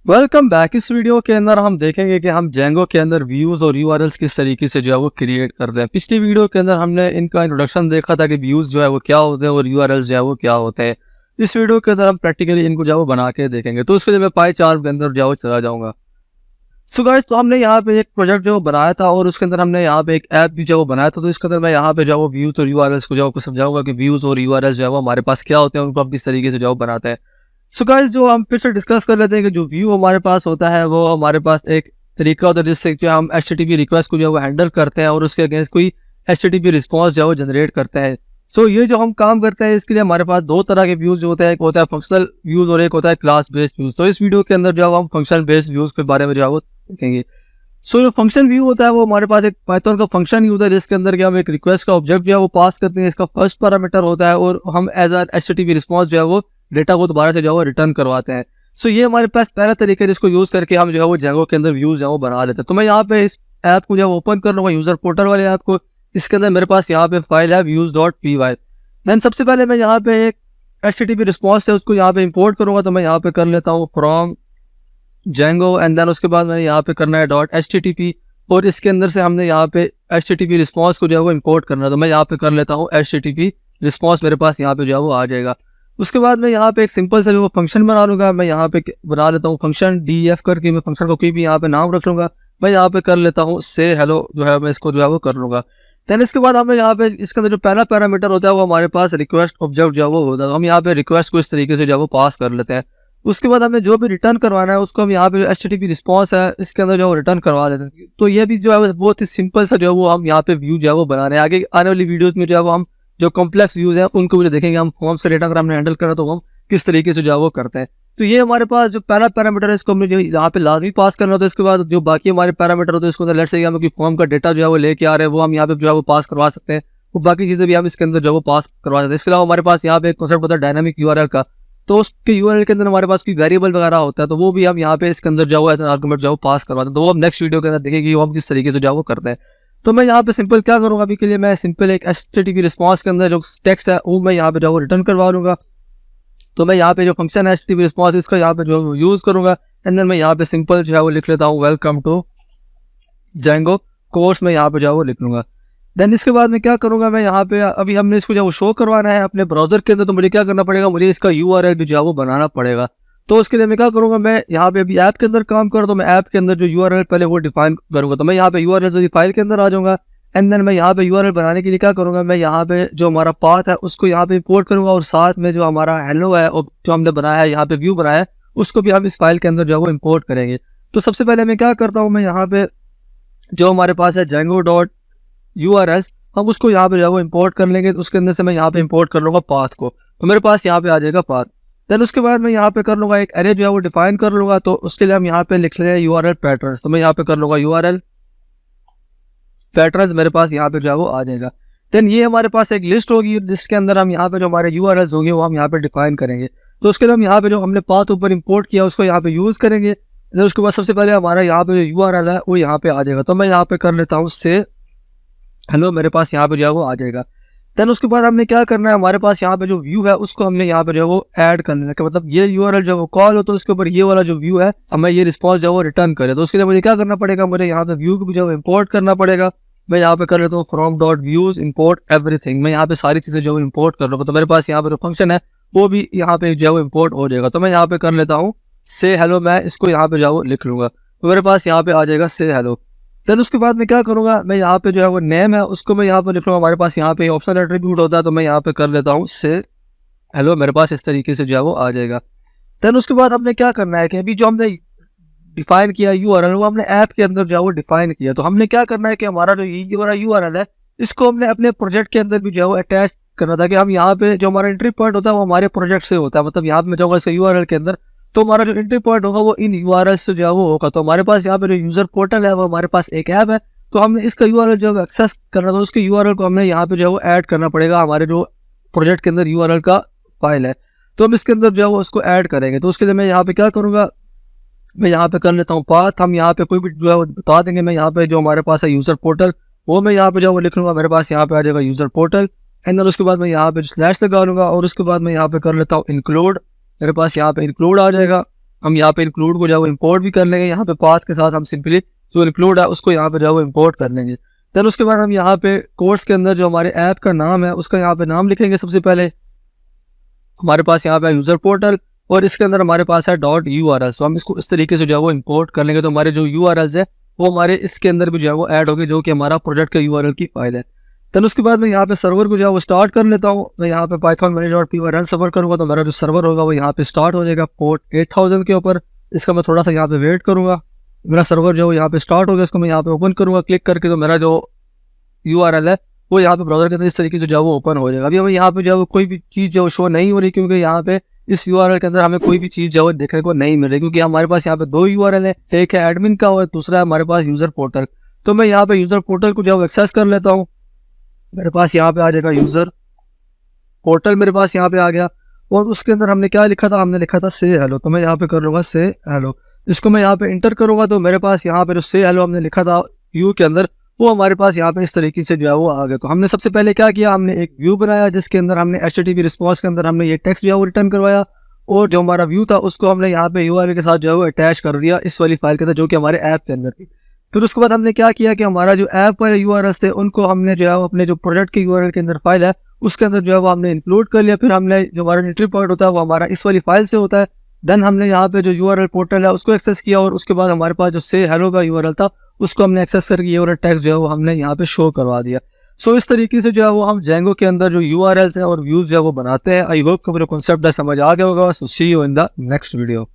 Welcome back. इस video के अंदर हम देखेंगे कि हम जेंगो के अंदर व्यूज़ और यूआरएल्स किस तरीके से जो है वो क्रिएट करते हैं। पिछली वीडियो के अंदर हमने इनका इंट्रोडक्शन देखा था कि व्यूज़ जो है वो क्या होते हैं और यूआरएल्स जो है वो क्या होते हैं। इस वीडियो के अंदर हम प्रैक्टिकली इनको जो है वो बना के देखेंगे। तो उसके लिए मैं पाई चार्ट के अंदर जो है वो चला जाऊँगा। सो गाइस, तो हमने यहाँ पे एक प्रोजेक्ट जो बनाया था और उसके अंदर हमने यहाँ पे एक ऐप भी जो है वो बनाया था। तो इसके अंदर मैं यहाँ पे जो है वो व्यूज़ और यूआरएल्स को जो है वो समझाऊंगा कि व्यूज़ और यूआरएल्स जो है वो हमारे पास क्या होते हैं, उनको हम किस तरीके से जो है वो बनाते हैं। सो गाइस, जो हम फिर से डिस्कस कर लेते हैं कि जो व्यू हमारे पास होता है वो हमारे पास एक तरीका होता है जिससे कि हम एचटीटीपी रिक्वेस्ट को जो है वो हैंडल करते हैं और उसके अगेंस्ट कोई एचटीटीपी रिस्पॉन्स जो है वो जनरेट करते हैं। सो ये जो हम काम करते हैं इसके लिए हमारे पास दो तरह के व्यूज़ होते हैं, एक होता है फंक्शनल व्यूज़ और एक होता है क्लास बेस्ड व्यूज़। तो इस वीडियो के अंदर जो है हम फंक्शनल बेस्ड व्यूज़ के बारे में जो है वो देखेंगे। सो जो फंक्शन व्यू होता है वो हमारे पास एक पाइथन का फंक्शन होता है जिसके अंदर कि हम एक रिक्वेस्ट का ऑब्जेक्ट जो है वो पास करते हैं। इसका फर्स्ट पैरामीटर होता है और हम एज अ एचटीटीपी रिस्पॉन्स जो है वो डेटा को दोबारा से जो है वो रिटर्न करवाते हैं। सो ये हमारे पास पहला तरीका है जिसको यूज़ करके हम जो है वो जेंगो के अंदर व्यूज़ जो है वो बना लेते हैं। तो मैं यहाँ पे इस ऐप को जो है ओपन कर लूँगा, यूज़र पोर्टल वाले ऐप को। इसके अंदर मेरे पास यहाँ पे फाइल है views.py। देन सबसे पहले मैं यहाँ पे एक एचटीटीपी रिस्पॉन्स है उसको यहाँ पे इंपोर्ट करूँगा। तो मैं यहाँ पे कर लेता हूँ फ्रॉम जेंगो एंड देन उसके बाद मैंने यहाँ पे करना है .http और इसके अंदर से हमने यहाँ पे HTTP रिस्पॉन्स को जो है वो इंपोर्ट करना है। तो मैं यहाँ पे कर लेता हूँ HTTP रिस्पॉन्स, मेरे पास यहाँ पे जो है वो आ जाएगा। उसके बाद मैं यहाँ पे एक सिंपल सा जो वो फंक्शन बना लूँगा। मैं यहाँ पे बना लेता हूँ फंक्शन def करके, मैं फंक्शन को कोई भी यहाँ पे नाम रख लूँगा। मैं यहाँ पे कर लेता हूँ से हेलो जो है मैं इसको जो है वो कर लूँगा। देन इसके बाद हमें यहाँ पे इसके अंदर जो पहला पैरामीटर होता है वो हमारे पास रिक्वेस्ट ऑब्जेक्ट जो है वो होता है। हम यहाँ पे रिक्वेस्ट को इस तरीके से जो है वो पास कर लेते हैं। उसके बाद हमें जो भी रिटर्न करवाना है उसको हम यहाँ पे HTTP रिस्पॉन्स है इसके अंदर जो रिटर्न करवा देते हैं। तो ये भी जो है बहुत ही सिंपल सा जो है वो हम यहाँ पे व्यू जो है वो बना रहे हैं। आगे आने वाली वीडियोस में जो है वो हम जो कॉम्प्लेक्स व्यूज हैं उनको भी देखेंगे। हम फॉर्म्स का डेटा अगर हमने हैंडल करा तो हम किस तरीके से जो है वो करते हैं। तो ये हमारे पास जो पहला पैरामीटर है इसको हमने जो यहाँ पे लाजमी पास करना होता है। इसके बाद जो बाकी हमारे पैरामीटर होते हैं इसको लेट्स से हम फॉर्म का डेटा जो है वो लेके आ रहे हैं वो हम यहाँ पे जो है वो पास करवा सकते हैं। वो बाकी चीज़ें भी हम इसके अंदर जो है वो पास करवा सकते हैं। इसके अलावा हमारे पास यहाँ पे एक कॉन्सेप्ट होता है डायनामिक यूआरएल का। तो उसके यूआरएल के अंदर हमारे पास कोई वेरिएबल वगैरह होता है तो वो भी हम यहाँ पे इसके अंदर जाओ एज आर्गुमेंट जाओ पास करवाते हैं। तो वो हम नेक्स्ट वीडियो के अंदर देखेंगे वो हम किस तरीके से जाओ करते हैं। तो मैं यहाँ पे सिंपल क्या करूँगा, अभी के लिए मैं सिंपल एक HTTP रिस्पॉन्स के अंदर जो टेक्स्ट है वो मैं यहाँ पे जाओ रिटर्न करवा लूँगा। तो मैं यहाँ पे जो फंक्शन है HTTP रिस्पॉन्स इसका यहाँ पे जो यूज़ करूँगा एंड देन मैं यहाँ पे सिंपल जो है वो लिख लेता हूँ वेलकम टू जेंगो कोर्स, में यहाँ पे जो है वो लिख लूँगा। देन इसके बाद मैं क्या करूँगा, मैं यहाँ पे अभी हमने इसको जो शो करवाना है अपने ब्राउजर के अंदर, तो मुझे क्या करना पड़ेगा, मुझे इसका URL भी जो है वो बनाना पड़ेगा। तो उसके लिए मैं क्या करूँगा, मैं यहाँ पे अभी ऐप के अंदर काम कर रहा हूँ तो मैं ऐप के अंदर जो URL पहले वो डिफाइन करूँगा। तो मैं यहाँ पे URL से फाइल के अंदर आ जाऊँगा एंड देन मैं यहाँ पे URL बनाने के लिए क्या करूँगा, मैं यहाँ पे जो हमारा पाथ है उसको यहाँ पे इंपोर्ट करूँगा और साथ में जो हमारा हेलो है और जो हमने बनाया है यहाँ पे व्यू बनाया है उसको भी हम इस फाइल के अंदर जो है वो इंपोर्ट करेंगे। तो सबसे पहले मैं क्या करता हूँ, मैं यहाँ पे जो हमारे पास है Django.urls हम उसको यहाँ पे जो है वो इंपोर्ट कर लेंगे। तो उसके अंदर से मैं यहाँ पे इंपोर्ट कर लूँगा पाथ को, तो मेरे पास यहाँ पे आ जाएगा पाथ। देन उसके बाद मैं यहाँ पे कर लूँगा एक एरे जो है वो डिफाइन कर लूँगा। तो उसके लिए हम यहाँ पे लिख लेंगे URL पैटर्न्स। तो मैं यहाँ पे कर लूँगा URL पैटर्न्स, मेरे पास यहाँ पे जो है वो आ जाएगा। देन ये हमारे पास एक लिस्ट होगी जिसके अंदर हम यहाँ पे जो हमारे URLs होंगे वो हम यहाँ पे डिफाइन करेंगे। तो उसके लिए हम यहाँ पे जो हमने पाथ ऊपर इंपोर्ट किया उसको यहाँ पे यूज़ करेंगे। देन उसके बाद सबसे पहले हमारा यहाँ पे जो URL है वो यहाँ पे आ जाएगा। तो मैं यहाँ पे कर लेता हूँ से हेलो, मेरे पास यहाँ पे जो है वो आ जाएगा। देन उसके बाद हमने क्या करना है, हमारे पास यहाँ पे जो व्यू है उसको हमने यहाँ पे जो है वो ऐड करना है कि मतलब ये URL जो वो कॉल हो तो उसके ऊपर ये वाला जो व्यू है हमें ये रिस्पॉन्स जो है वो रिटर्न करे। तो उसके लिए मुझे क्या करना पड़ेगा, मुझे यहाँ पे व्यू को भी जो है इंपोर्ट करना पड़ेगा। मैं यहाँ पे कर लेता हूँ from.views import everything। मैं यहाँ पे सारी चीज़ें जो है इंपोर्ट कर लूँगा। तो मेरे पास यहाँ पे जो फंक्शन है वो भी यहाँ पे जो है वो इंपोर्ट हो जाएगा। तो मैं यहाँ पे कर लेता हूँ से हेलो, मैं इसको यहाँ पे जो है वो लिख लूँगा। तो मेरे पास यहाँ पे आ जाएगा से हेलो। देन उसके बाद मैं क्या करूँगा, मैं यहाँ पे जो है वो नेम है उसको मैं यहाँ पे लिख लूँगा। हमारे पास यहाँ पे ऑप्शनल एट्रीब्यूट होता है तो मैं यहाँ पे कर लेता हूँ से हेलो, मेरे पास इस तरीके से जो है वो आ जाएगा। देन उसके बाद हमने क्या करना है कि अभी जो हमने डिफाइन किया URL वो हमने ऐप के अंदर जो है वो डिफाइन किया। तो हमने क्या करना है कि हमारा जो ये वाला URL है इसको हमने अपने प्रोजेक्ट के अंदर भी जो है वो अटैच करना था कि हम यहाँ पे जो हमारा एंट्री पॉइंट होता है वो हमारे प्रोजेक्ट से होता है। मतलब यहाँ पे मैं जाऊँगा इसके URL के अंदर तो हमारा जो एंट्री पॉइंट होगा वो इन URL से जो है वो होगा। तो हमारे पास यहाँ पे जो यूज़र पोर्टल है वो हमारे पास एक ऐप है तो हमने इसका URL जो है एक्सेस करना था, उसके URL को हमने यहाँ पे जो है वो ऐड करना पड़ेगा हमारे जो प्रोजेक्ट के अंदर URL का फाइल है। तो हम इसके अंदर जो है वो उसको ऐड करेंगे। तो उसके लिए मैं यहाँ पे क्या करूँगा, मैं यहाँ पे कर लेता हूँ पाथ। हम यहाँ पे कोई भी जो है वो बता देंगे। मैं यहाँ पे जो हमारे पास है यूज़र पोर्टल वो मैं यहाँ पे जो है वो लिख लूँगा। मेरे पास यहाँ पे आ जाएगा यूज़र पोर्टल एंड देन उसके बाद मैं यहाँ पे स्लैश लगा लूँगा और उसके बाद मैं यहाँ पे कर लेता हूँ इंक्लूड। मेरे पास यहाँ पे इंक्लूड आ जाएगा। हम यहाँ पे इंक्लूड को जो है वो इम्पोर्ट भी कर लेंगे। यहाँ पे पाथ के साथ हम सिंपली जो इंक्लूड है उसको यहाँ पे जो है वो इम्पोर्ट कर लेंगे। देन उसके बाद हम यहाँ पे कोर्स के अंदर जो हमारे ऐप का नाम है उसका यहाँ पे नाम लिखेंगे। सबसे पहले हमारे पास यहाँ पे यूज़र पोर्टल और इसके अंदर हमारे पास है .url। सो हम इसको इस तरीके से जो है वो इम्पोर्ट कर लेंगे, तो हमारे जो URLs है वो हमारे इसके अंदर भी जो है वो ऐड होगी, जो कि हमारा प्रोजेक्ट का URL की फाइल है। देन उसके बाद मैं यहाँ पे सर्वर को जो है वो स्टार्ट कर लेता हूँ। मैं यहाँ पे python manage.py रन सर्वर करूँगा तो मेरा जो सर्वर होगा वो यहाँ पे स्टार्ट हो जाएगा पोर्ट 8000 के ऊपर। इसका मैं थोड़ा सा यहाँ पे वेट करूँगा। मेरा सर्वर जो है वो यहाँ पे स्टार्ट हो गया। इसको मैं यहाँ पे ओपन करूँगा क्लिक करके, तो मेरा जो URL है वो यहाँ पे ब्राउजर के अंदर इस तरीके से जो है वो ओपन हो जाएगा। अभी हमें यहाँ पे जो है वो कोई भी चीज़ जो शो नहीं हो रही, क्योंकि यहाँ पे इस URL के अंदर हमें कोई भी चीज़ जो है वो देखने को नहीं मिल रही, क्योंकि हमारे पास यहाँ पे 2 URL है, एक है एडमिन का और दूसरा है हमारे पास यूज़र पोर्टल। तो मैं यहाँ पे यूज़र पोर्टल को जो है एक्सेस कर लेता हूँ। मेरे पास यहाँ पे आ जाएगा यूज़र पोर्टल, मेरे पास यहाँ पे आ गया। और उसके अंदर हमने क्या लिखा था, हमने लिखा था से हेलो। तो मैं यहाँ पे कर लूँगा से हेलो। इसको मैं यहाँ पे इंटर करूँगा तो मेरे पास यहाँ पे जो से हेलो हमने लिखा था व्यू के अंदर वो हमारे पास यहाँ पे इस तरीके से जो है वो आ गया। तो हमने सबसे पहले क्या किया, हमने एक व्यू बनाया जिसके अंदर हमने HTTP रिस्पॉन्स के अंदर हमने ये टेक्स्ट जो है वो रिटर्न करवाया, और जो हमारा व्यू था उसको हमने यहाँ पे URL के साथ जो है वो अटैच कर दिया इस वाली फाइल के अंदर, जो कि हमारे ऐप के अंदर थी। फिर उसके बाद हमने क्या किया कि हमारा जो ऐप वाले URLs थे उनको हमने जो है वो अपने जो प्रोजेक्ट के URL के अंदर फाइल है उसके अंदर जो है वो हमने इंक्लूड कर लिया। फिर हमने जो हमारा एंट्री पॉइंट होता है वो हमारा इस वाली फाइल से होता है। देन हमने यहाँ पे जो URL पोर्टल है उसको एक्सेस किया, और उसके बाद हमारे पास जो से हेलो का URL था उसको हमने एक्सेस करके URL टैग्स जो है वो हमने यहाँ पे शो करवा दिया। सो इस तरीके से जो है वो हम जेंगो के अंदर जो URLs हैं और व्यूज जो है वो बनाते हैं। आई होप कि मेरा कॉन्सेप्ट समझ आ गया होगा। So see you in the next video.